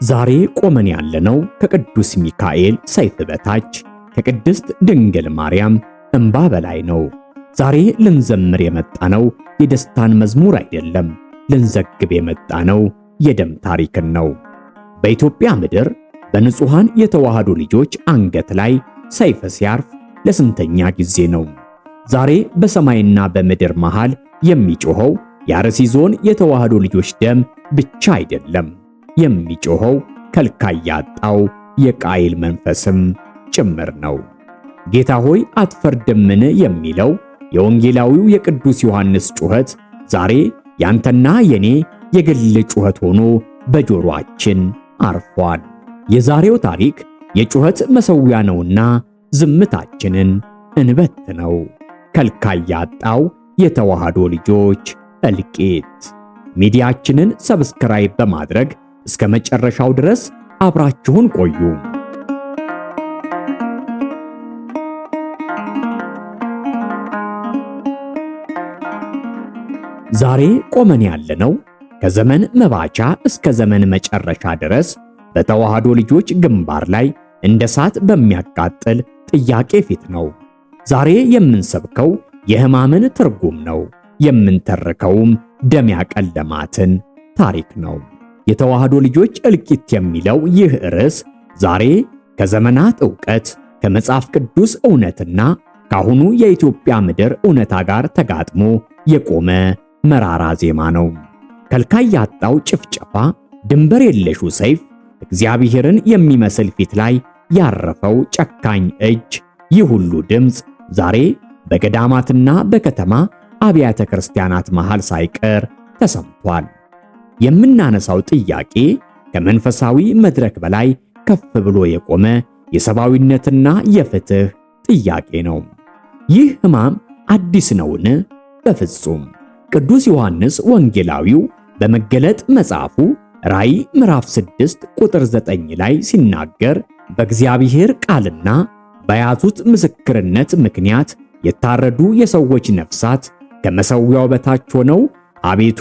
ዛሬ ቆመን ያለነው ከቅዱስ ሚካኤል ሰይፍ በታች ከቅድስት ድንግል ማርያም እንባ በላይ ነው። ዛሬ ልንዘምር የመጣነው የደስታን መዝሙር አይደለም፣ ልንዘግብ የመጣነው የደም ታሪክን ነው። በኢትዮጵያ ምድር በንጹሃን የተዋህዶ ልጆች አንገት ላይ ሰይፍ ሲያርፍ ለስንተኛ ጊዜ ነው? ዛሬ በሰማይና በምድር መሃል የሚጮኸው የአርሲ ዞን የተዋህዶ ልጆች ደም ብቻ አይደለም። የሚጮኸው ከልካይ ያጣው የቃይል መንፈስም ጭምር ነው። ጌታ ሆይ አትፈርድምን የሚለው የወንጌላዊው የቅዱስ ዮሐንስ ጩኸት ዛሬ ያንተና የኔ የግል ጩኸት ሆኖ በጆሮአችን አርፏል። የዛሬው ታሪክ የጩኸት መሠዊያ ነውና ዝምታችንን እንበትነው። ከልካይ ያጣው የተዋህዶ ልጆች እልቂት። ሚዲያችንን ሰብስክራይብ በማድረግ እስከ መጨረሻው ድረስ አብራችሁን ቆዩ። ዛሬ ቆመን ያለነው ከዘመን መባቻ እስከ ዘመን መጨረሻ ድረስ በተዋህዶ ልጆች ግንባር ላይ እንደ እሳት በሚያቃጥል ጥያቄ ፊት ነው። ዛሬ የምንሰብከው የሕማምን ትርጉም ነው። የምንተርከውም ደም ያቀለማትን ታሪክ ነው። የተዋህዶ ልጆች እልቂት የሚለው ይህ ርዕስ ዛሬ ከዘመናት ዕውቀት ከመጽሐፍ ቅዱስ እውነትና ካሁኑ የኢትዮጵያ ምድር እውነታ ጋር ተጋጥሞ የቆመ መራራ ዜማ ነው። ከልካይ ያጣው ጭፍጨፋ፣ ድንበር የለሹ ሰይፍ፣ እግዚአብሔርን የሚመስል ፊት ላይ ያረፈው ጨካኝ እጅ፣ ይህ ሁሉ ድምፅ ዛሬ በገዳማትና በከተማ አብያተ ክርስቲያናት መሃል ሳይቀር ተሰምቷል። የምናነሳው ጥያቄ ከመንፈሳዊ መድረክ በላይ ከፍ ብሎ የቆመ የሰብአዊነትና የፍትህ ጥያቄ ነው። ይህ ሕማም አዲስ ነውን? በፍጹም። ቅዱስ ዮሐንስ ወንጌላዊው በመገለጥ መጽሐፉ ራእይ ምዕራፍ 6 ቁጥር 9 ላይ ሲናገር በእግዚአብሔር ቃልና በያዙት ምስክርነት ምክንያት የታረዱ የሰዎች ነፍሳት ከመሠዊያው በታች ሆነው አቤቱ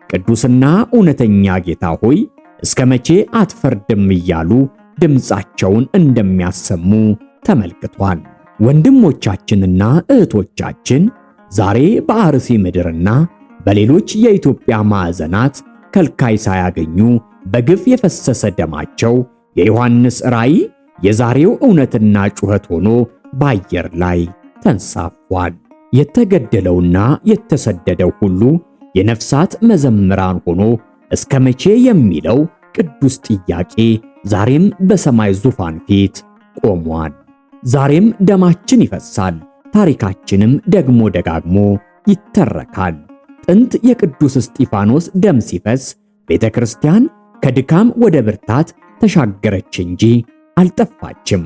ቅዱስና እውነተኛ ጌታ ሆይ እስከ መቼ አትፈርድም እያሉ ድምፃቸውን እንደሚያሰሙ ተመልክቷል። ወንድሞቻችንና እህቶቻችን ዛሬ በአርሲ ምድርና በሌሎች የኢትዮጵያ ማዕዘናት ከልካይ ሳያገኙ በግፍ የፈሰሰ ደማቸው የዮሐንስ ራእይ የዛሬው እውነትና ጩኸት ሆኖ በአየር ላይ ተንሳፏል። የተገደለውና የተሰደደው ሁሉ የነፍሳት መዘምራን ሆኖ እስከ መቼ የሚለው ቅዱስ ጥያቄ ዛሬም በሰማይ ዙፋን ፊት ቆሟል። ዛሬም ደማችን ይፈሳል፣ ታሪካችንም ደግሞ ደጋግሞ ይተረካል። ጥንት የቅዱስ እስጢፋኖስ ደም ሲፈስ ቤተ ክርስቲያን ከድካም ወደ ብርታት ተሻገረች እንጂ አልጠፋችም።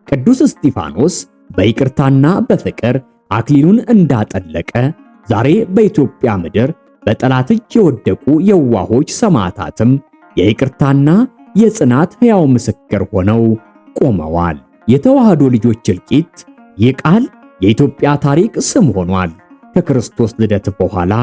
ቅዱስ እስጢፋኖስ በይቅርታና በፍቅር አክሊሉን እንዳጠለቀ ዛሬ በኢትዮጵያ ምድር በጠላት እጅ የወደቁ የዋሆች ሰማዕታትም የይቅርታና የጽናት ሕያው ምስክር ሆነው ቆመዋል። የተዋህዶ ልጆች እልቂት ይህ ቃል የኢትዮጵያ ታሪክ ስም ሆኗል። ከክርስቶስ ልደት በኋላ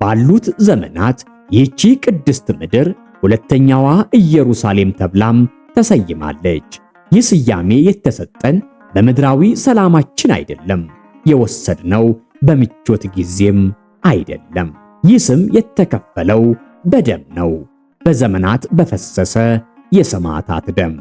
ባሉት ዘመናት ይህቺ ቅድስት ምድር ሁለተኛዋ ኢየሩሳሌም ተብላም ተሰይማለች። ይህ ስያሜ የተሰጠን በምድራዊ ሰላማችን አይደለም፣ የወሰድነው በምቾት ጊዜም አይደለም። ይህ ስም የተከፈለው በደም ነው፣ በዘመናት በፈሰሰ የሰማዕታት ደም።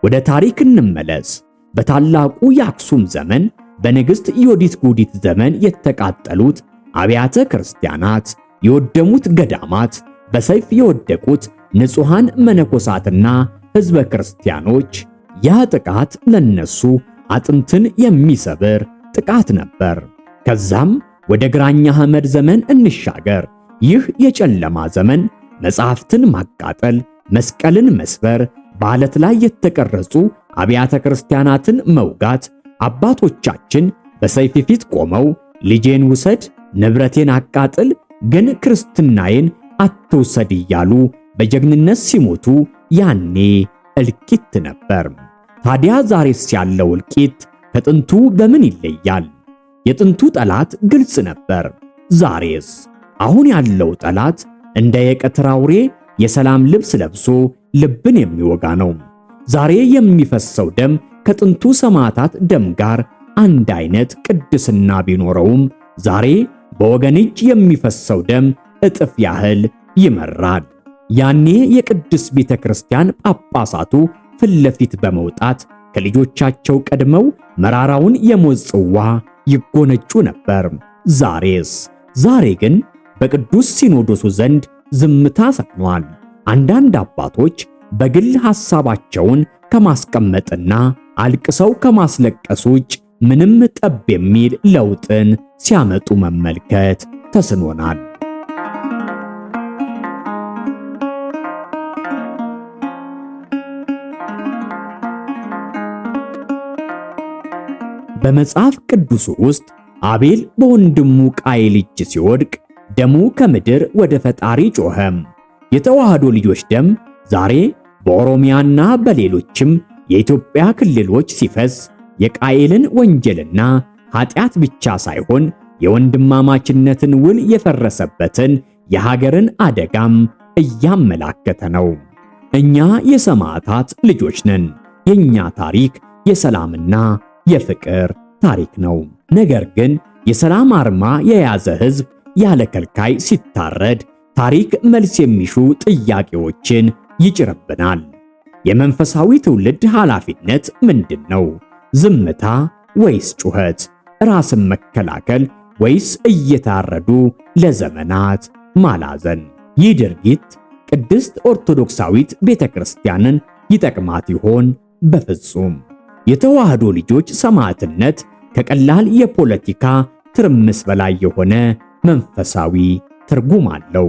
ወደ ታሪክ እንመለስ። በታላቁ የአክሱም ዘመን በንግሥት ዮዲት ጉዲት ዘመን የተቃጠሉት አብያተ ክርስቲያናት፣ የወደሙት ገዳማት፣ በሰይፍ የወደቁት ንጹሃን መነኮሳትና ሕዝበ ክርስቲያኖች፣ ያ ጥቃት ለነሱ አጥንትን የሚሰብር ጥቃት ነበር። ከዛም ወደ ግራኛ አህመድ ዘመን እንሻገር። ይህ የጨለማ ዘመን መጻሕፍትን ማቃጠል፣ መስቀልን መስበር፣ በዓለት ላይ የተቀረጹ አብያተ ክርስቲያናትን መውጋት፣ አባቶቻችን በሰይፍ ፊት ቆመው ልጄን ውሰድ፣ ንብረቴን አቃጥል፣ ግን ክርስትናዬን አትውሰድ እያሉ በጀግንነት ሲሞቱ ያኔ እልቂት ነበር። ታዲያ ዛሬስ ያለው እልቂት ከጥንቱ በምን ይለያል? የጥንቱ ጠላት ግልጽ ነበር። ዛሬስ? አሁን ያለው ጠላት እንደ የቀትር አውሬ የሰላም ልብስ ለብሶ ልብን የሚወጋ ነው። ዛሬ የሚፈሰው ደም ከጥንቱ ሰማዕታት ደም ጋር አንድ አይነት ቅድስና ቢኖረውም ዛሬ በወገን እጅ የሚፈሰው ደም እጥፍ ያህል ይመራል። ያኔ የቅድስት ቤተ ክርስቲያን ጳጳሳቱ ፊት ለፊት በመውጣት ከልጆቻቸው ቀድመው መራራውን የሞት ጽዋ ይጎነጩ ነበር። ዛሬ ግን በቅዱስ ሲኖዶሱ ዘንድ ዝምታ ሰፍኗል። አንዳንድ አባቶች በግል ሐሳባቸውን ከማስቀመጥና አልቅሰው ከማስለቀስ ውጭ ምንም ጠብ የሚል ለውጥን ሲያመጡ መመልከት ተስኖናል። በመጽሐፍ ቅዱስ ውስጥ አቤል በወንድሙ ቃየል እጅ ሲወድቅ ደሙ ከምድር ወደ ፈጣሪ ጮኸም። የተዋህዶ ልጆች ደም ዛሬ በኦሮሚያና በሌሎችም የኢትዮጵያ ክልሎች ሲፈስ የቃየልን ወንጀልና ኃጢአት ብቻ ሳይሆን የወንድማማችነትን ውል የፈረሰበትን የሀገርን አደጋም እያመላከተ ነው። እኛ የሰማዕታት ልጆች ነን። የኛ ታሪክ የሰላምና የፍቅር ታሪክ ነው። ነገር ግን የሰላም አርማ የያዘ ሕዝብ ያለ ከልካይ ሲታረድ ታሪክ መልስ የሚሹ ጥያቄዎችን ይጭርብናል። የመንፈሳዊ ትውልድ ኃላፊነት ምንድነው? ዝምታ ወይስ ጩኸት? ራስን መከላከል ወይስ እየታረዱ ለዘመናት ማላዘን? ይህ ድርጊት ቅድስት ኦርቶዶክሳዊት ቤተክርስቲያንን ይጠቅማት ይሆን? በፍጹም። የተዋህዶ ልጆች ሰማዕትነት ከቀላል የፖለቲካ ትርምስ በላይ የሆነ መንፈሳዊ ትርጉም አለው።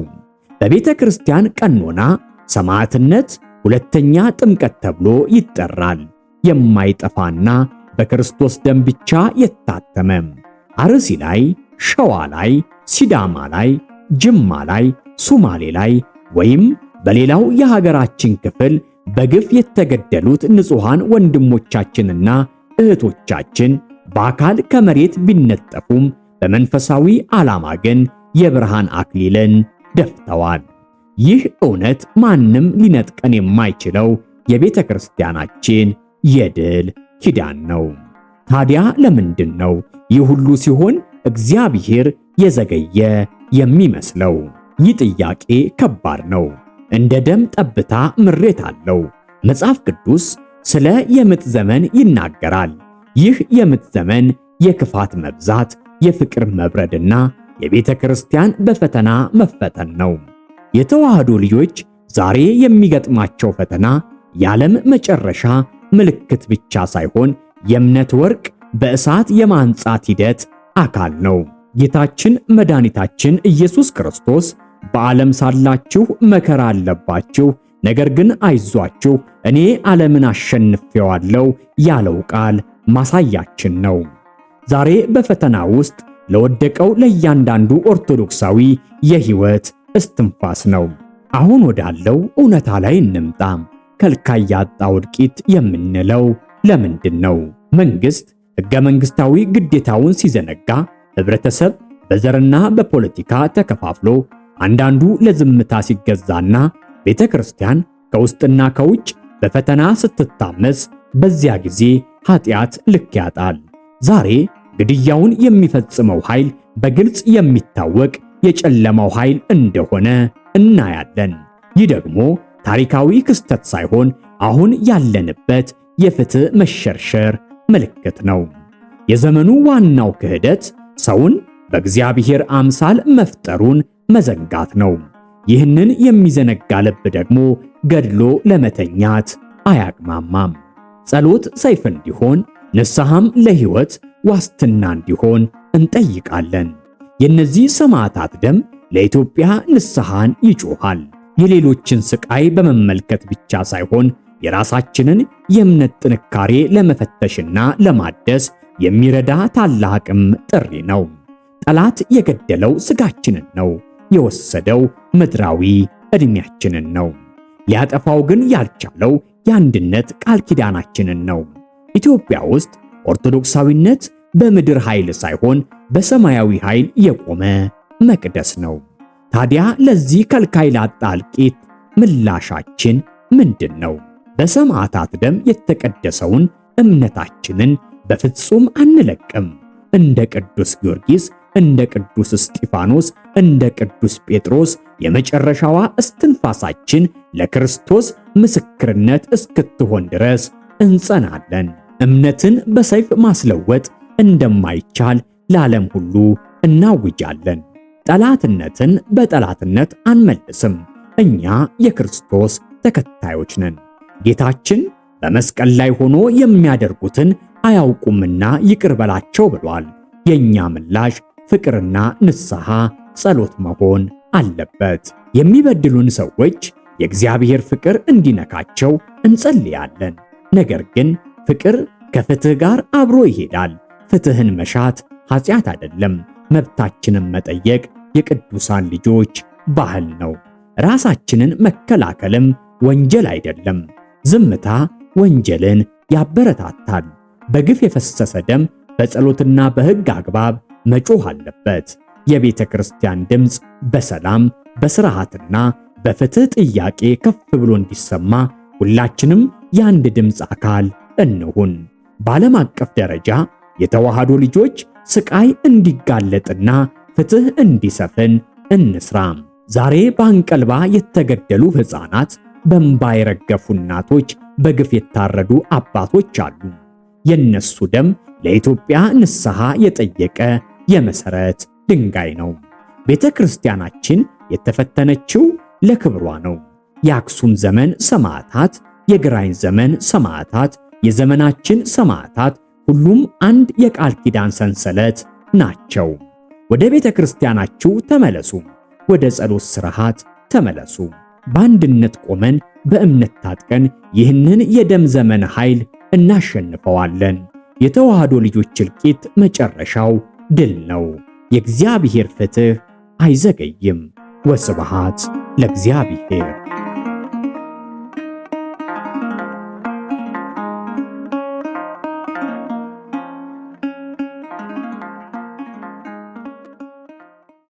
በቤተ ክርስቲያን ቀኖና ሰማዕትነት ሁለተኛ ጥምቀት ተብሎ ይጠራል። የማይጠፋና በክርስቶስ ደም ብቻ የታተመ። አርሲ ላይ፣ ሸዋ ላይ፣ ሲዳማ ላይ፣ ጅማ ላይ፣ ሱማሌ ላይ ወይም በሌላው የሀገራችን ክፍል በግፍ የተገደሉት ንጹሃን ወንድሞቻችንና እህቶቻችን በአካል ከመሬት ቢነጠፉም በመንፈሳዊ ዓላማ ግን የብርሃን አክሊልን ደፍተዋል። ይህ እውነት ማንም ሊነጥቀን የማይችለው የቤተ ክርስቲያናችን የድል ኪዳን ነው። ታዲያ ለምንድን ነው ይህ ሁሉ ሲሆን እግዚአብሔር የዘገየ የሚመስለው? ይህ ጥያቄ ከባድ ነው። እንደ ደም ጠብታ ምሬት አለው። መጽሐፍ ቅዱስ ስለ የምጥ ዘመን ይናገራል። ይህ የምጥ ዘመን የክፋት መብዛት፣ የፍቅር መብረድና የቤተ ክርስቲያን በፈተና መፈተን ነው። የተዋህዶ ልጆች ዛሬ የሚገጥማቸው ፈተና የዓለም መጨረሻ ምልክት ብቻ ሳይሆን የእምነት ወርቅ በእሳት የማንጻት ሂደት አካል ነው። ጌታችን መድኃኒታችን ኢየሱስ ክርስቶስ በዓለም ሳላችሁ መከራ አለባችሁ፣ ነገር ግን አይዟችሁ እኔ ዓለምን አሸንፌዋለሁ ያለው ቃል ማሳያችን ነው። ዛሬ በፈተና ውስጥ ለወደቀው ለእያንዳንዱ ኦርቶዶክሳዊ የሕይወት እስትንፋስ ነው። አሁን ወዳለው እውነታ ላይ እንምጣ። ከልካይ ያጣው እልቂት የምንለው ለምንድን ነው? መንግስት ሕገ መንግሥታዊ ግዴታውን ሲዘነጋ ህብረተሰብ በዘርና በፖለቲካ ተከፋፍሎ አንዳንዱ ለዝምታ ሲገዛና ቤተ ክርስቲያን ከውስጥና ከውጭ በፈተና ስትታመስ በዚያ ጊዜ ኃጢአት ልክ ያጣል። ዛሬ ግድያውን የሚፈጽመው ኃይል በግልጽ የሚታወቅ የጨለማው ኃይል እንደሆነ እናያለን። ይህ ደግሞ ታሪካዊ ክስተት ሳይሆን አሁን ያለንበት የፍትህ መሸርሸር ምልክት ነው። የዘመኑ ዋናው ክህደት ሰውን በእግዚአብሔር አምሳል መፍጠሩን መዘንጋት ነው። ይህንን የሚዘነጋ ልብ ደግሞ ገድሎ ለመተኛት አያቅማማም። ጸሎት ሰይፍ እንዲሆን፣ ንስሐም ለሕይወት ዋስትና እንዲሆን እንጠይቃለን። የእነዚህ ሰማዕታት ደም ለኢትዮጵያ ንስሐን ይጮኻል። የሌሎችን ስቃይ በመመልከት ብቻ ሳይሆን የራሳችንን የእምነት ጥንካሬ ለመፈተሽና ለማደስ የሚረዳ ታላቅም ጥሪ ነው። ጠላት የገደለው ሥጋችንን ነው፣ የወሰደው ምድራዊ ዕድሜያችንን ነው። ሊያጠፋው ግን ያልቻለው የአንድነት ቃል ኪዳናችንን ነው። ኢትዮጵያ ውስጥ ኦርቶዶክሳዊነት በምድር ኃይል ሳይሆን በሰማያዊ ኃይል የቆመ መቅደስ ነው። ታዲያ ለዚህ ከልካይ ላጣ እልቂት ምላሻችን ምንድነው? በሰማዕታት ደም የተቀደሰውን እምነታችንን በፍጹም አንለቅም። እንደ ቅዱስ ጊዮርጊስ፣ እንደ ቅዱስ እስጢፋኖስ፣ እንደ ቅዱስ ጴጥሮስ የመጨረሻዋ እስትንፋሳችን ለክርስቶስ ምስክርነት እስክትሆን ድረስ እንጸናለን። እምነትን በሰይፍ ማስለወጥ እንደማይቻል ለዓለም ሁሉ እናውጃለን። ጠላትነትን በጠላትነት አንመልስም። እኛ የክርስቶስ ተከታዮች ነን። ጌታችን በመስቀል ላይ ሆኖ የሚያደርጉትን አያውቁምና ይቅር በላቸው ብሏል። የኛ ምላሽ ፍቅርና ንስሐ፣ ጸሎት መሆን አለበት። የሚበድሉን ሰዎች የእግዚአብሔር ፍቅር እንዲነካቸው እንጸልያለን። ነገር ግን ፍቅር ከፍትህ ጋር አብሮ ይሄዳል። ፍትህን መሻት ኃጢአት አይደለም። መብታችንን መጠየቅ የቅዱሳን ልጆች ባህል ነው። ራሳችንን መከላከልም ወንጀል አይደለም። ዝምታ ወንጀልን ያበረታታል። በግፍ የፈሰሰ ደም በጸሎትና በሕግ አግባብ መጮህ አለበት። የቤተ ክርስቲያን ድምፅ በሰላም በስርዓትና በፍትህ ጥያቄ ከፍ ብሎ እንዲሰማ ሁላችንም የአንድ ድምፅ አካል እንሁን። በዓለም አቀፍ ደረጃ የተዋህዶ ልጆች ስቃይ እንዲጋለጥና ፍትህ እንዲሰፍን እንስራ። ዛሬ በአንቀልባ የተገደሉ ሕፃናት፣ በእንባ የረገፉ እናቶች፣ በግፍ የታረዱ አባቶች አሉ። የነሱ ደም ለኢትዮጵያ ንስሐ የጠየቀ የመሰረት ድንጋይ ነው። ቤተ ክርስቲያናችን የተፈተነችው ለክብሯ ነው። የአክሱም ዘመን ሰማዕታት፣ የግራኝ ዘመን ሰማዕታት፣ የዘመናችን ሰማዕታት ሁሉም አንድ የቃል ኪዳን ሰንሰለት ናቸው። ወደ ቤተ ክርስቲያናችሁ ተመለሱ። ወደ ጸሎት ስርዓት ተመለሱ። በአንድነት ቆመን በእምነት ታጥቀን ይህንን የደም ዘመን ኃይል እናሸንፈዋለን። የተዋህዶ ልጆች እልቂት መጨረሻው ድል ነው። የእግዚአብሔር ፍትህ አይዘገይም። ወስብሐት ለእግዚአብሔር።